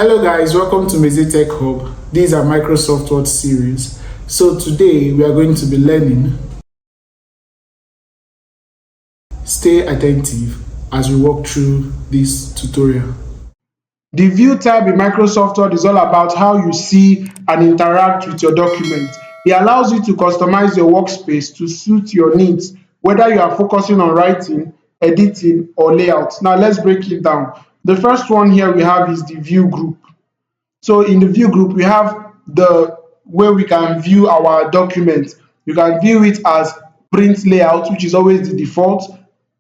Hello guys, welcome to Meze Tech Hub. These are Microsoft Word series. So today we are going to be learning. Stay attentive as we walk through this tutorial. The View tab in Microsoft Word is all about how you see and interact with your document. It allows you to customize your workspace to suit your needs, whether you are focusing on writing, editing, or layout. Now let's break it down. The first one here we have is the View group. So in the View group, we have the where we can view our documents. You can view it as print layout, which is always the default,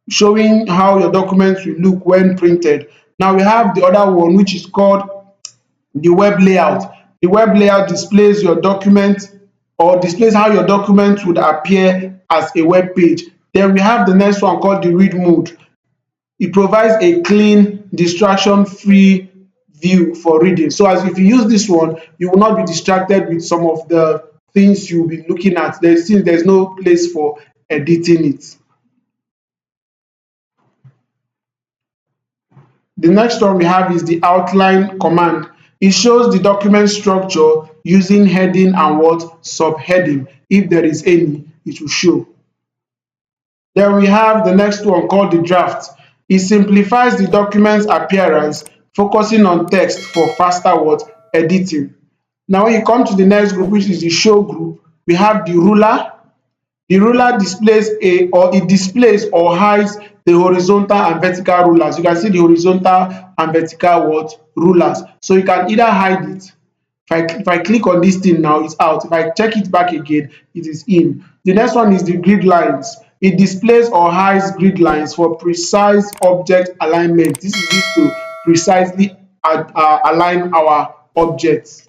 showing how your documents will look when printed. Now we have the other one, which is called the web layout. The web layout displays your document or displays how your document would appear as a web page. Then we have the next one called the read mode. It provides a clean, distraction-free view for reading. So as if you use this one, you will not be distracted with some of the things you'll be looking at. Since there's no place for editing it. The next one we have is the outline command. It shows the document structure using heading and what subheading. If there is any, it will show. Then we have the next one called the draft. It simplifies the document's appearance, focusing on text for faster editing. Now when you come to the next group, which is the show group, we have the ruler. The ruler displays or hides the horizontal and vertical rulers. You can see the horizontal and vertical rulers. So you can either hide it. If I click on this thing now, it's out. If I check it back again, it is in. The next one is the grid lines. It displays or hides grid lines for precise object alignment. This is used to precisely align our objects.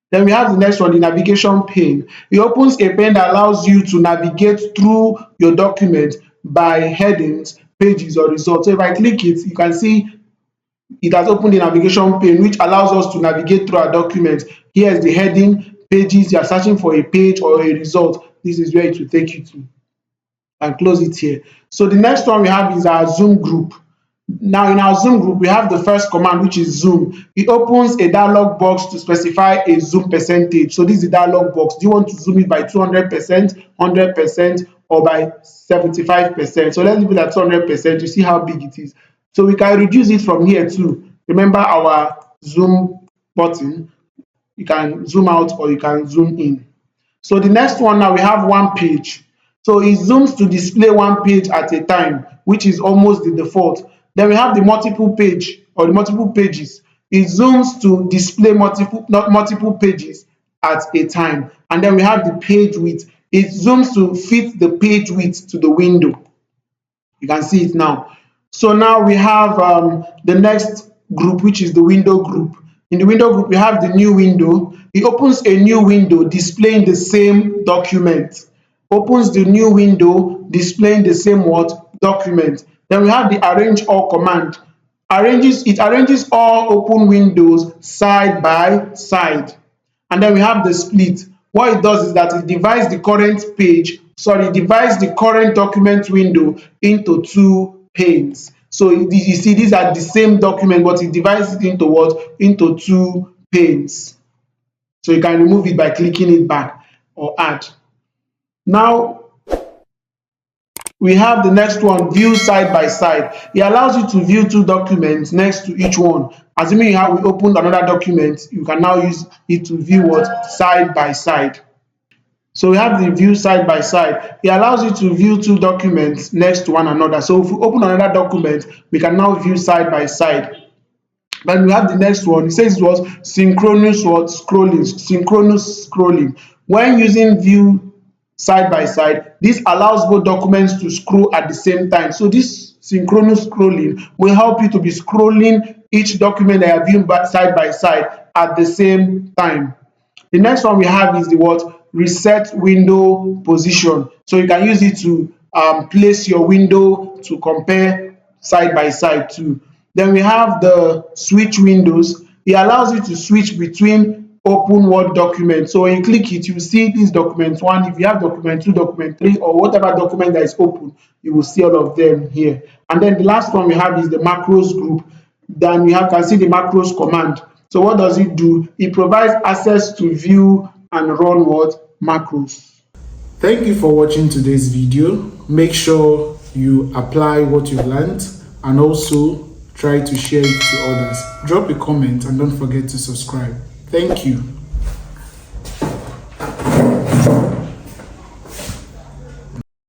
Then we have the next one, the navigation pane. It opens a pane that allows you to navigate through your document by headings, pages, or results. So if I click it, you can see it has opened the navigation pane, which allows us to navigate through our document. Here is the heading, pages. You are searching for a page or a result. This is where it will take you to. And close it here. So the next one we have is our zoom group. Now in our zoom group, we have the first command, which is zoom. It opens a dialog box to specify a zoom percentage. So this is the dialog box. Do you want to zoom it by 200%, 100%, or by 75%? So let's leave it at 200%. You see how big it is. So we can reduce it from here too. Remember our zoom button. You can zoom out or you can zoom in. So the next one, now we have one page. So it zooms to display one page at a time, which is almost the default. Then we have the multiple page or the multiple pages. It zooms to display multiple pages at a time. And then we have the page width. It zooms to fit the page width to the window. You can see it now. So now we have the next group, which is the window group. In the window group, we have the new window. It opens a new window displaying the same document. Opens the new window displaying the same document. Then we have the arrange all command. It arranges all open windows side by side. And then we have the split. What it does is that it divides the current document window into two panes. So you see these are the same document, but it divides it into into two panes. So you can remove it by clicking it back or add. Now we have the next one, view side by side. It allows you to view two documents next to each one. Assuming we opened another document, you can now use it to view side by side. So we have the view side by side. It allows you to view two documents next to one another. So if we open another document, we can now view side by side. Then we have the next one. It says synchronous scrolling. When using view side by side, this allows both documents to scroll at the same time. So this synchronous scrolling will help you to be scrolling each document that you are viewing side by side at the same time. The next one we have is the reset window position. So you can use it to place your window to compare side by side too. Then we have the switch windows. It allows you to switch between open Word document. So when you click it, you see this document 1. If you have document 2, document 3, or whatever document that is open, you will see all of them here. And then the last one we have is the macros group. Then you can see the macros command. So what does it do? It provides access to view and run what? Macros. Thank you for watching today's video. Make sure you apply what you've learned and also try to share it to others. Drop a comment and don't forget to subscribe. Thank you.